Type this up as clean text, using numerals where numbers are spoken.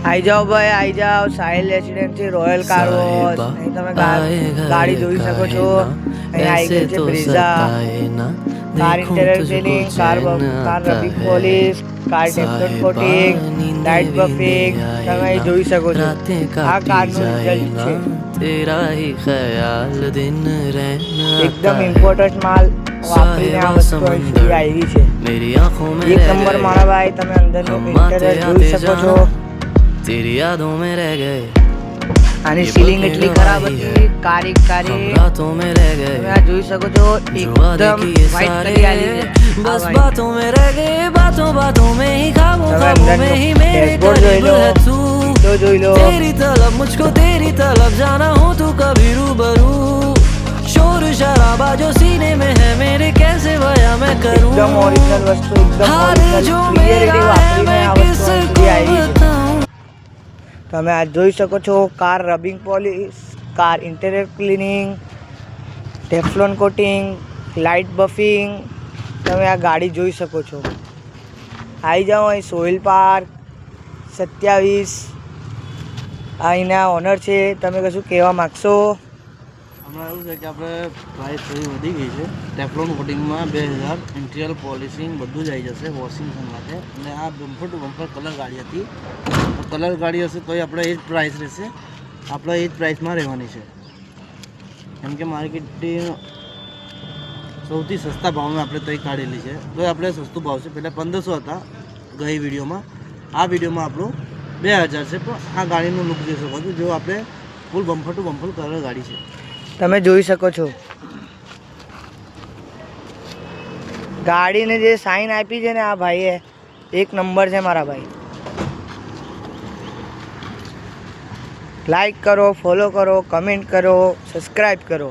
आई जाओ भाई आई जाओ साहिल रेसिडेंसी रॉयल कार वॉश। અહીં તમે ગાડી જોઈ શકો છો। અહીં આવી ગઈ છે Brezza car interior cleaning car rubbing polish car Teflon coating light buffing તમે અહીં જોઈ શકો છો। આ કારનું રિઝલ્ટ છે। तेरा ही ख्याल दिन रहना एकदम इम्पोर्टेंट माल वापरीने आ वस्तु આવી છે। मेरी आंखों में એક નંબર મારા ભાઈ તમે અંદરનું ઇન્ટેરિયર જોઈ શકો છો। तेरी यादों में रह गए આની સીલિંગ એટલી ખરાબ હતી કારી रातों में रह गए તમે આ જોઈ શકો છો એકદમ વ્હાઇટ કલર આવી છે। बस बातों में रह गए बातों बातों में ही खाबों में ही मेरे डैशबोर्ड करीब है तू तो જોઈ લો तेरी तलब मुझको तेरी तलब जाना हो तू कभी रूबरू शोर शराबा जो सीने में है मेरे कैसे बयां मैं करूं એકદમ ઓરિજિનલ વસ્તુ એકદમ हाल जो ક્લિયરિટી मेरा है વાપરીને मैं આ વસ્તુ किसको આવી છે। बताऊं તમે આ જોઈ શકો છો car rubbing polish car interior cleaning Teflon coating light buffing તમે આ ગાડી જોઈ શકો છો। આવી જાઓ અહીં સોહિલ પાર્ક 27 અહીંના ઓનર છે। તમે કશું કહેવા માગશો? હમણાં એવું છે કે આપણે પ્રાઇસ થોડી વધી ગઈ છે। ટેફલોન કોટિંગમાં 2000 ઇન્ટિરિયર પોલિશિંગ બધું જ આવી જશે વોશિંગ માટે। અને આ બમ્પર ટુ બમ્પર કલર ગાડી હતી કલર ગાડી હશે તોય આપણે એ જ પ્રાઇસ રહેશે આપણે એ જ પ્રાઇસમાં રહેવાની છે કેમ કે માર્કેટની સૌથી સસ્તા ભાવમાં આપણે તોય કાઢેલી છે તોય આપણે સસ્તું ભાવ છે। પહેલાં 1500 હતા ગઈ વિડીયોમાં આ વિડીયોમાં આપણું 2000 છે। પણ આ ગાડીનું લુક જોઈ શકો છો જો આપણે ફૂલ બમ્પર ટુ બમ્પર કલર ગાડી છે તમે જોઈ શકો છો ગાડીને જે સાઇન આપી છે ને આ ભાઈએ એક નંબર છે મારા ભાઈ। લાઈક કરો ફોલો કરો કમેન્ટ કરો સબસ્ક્રાઈબ કરો।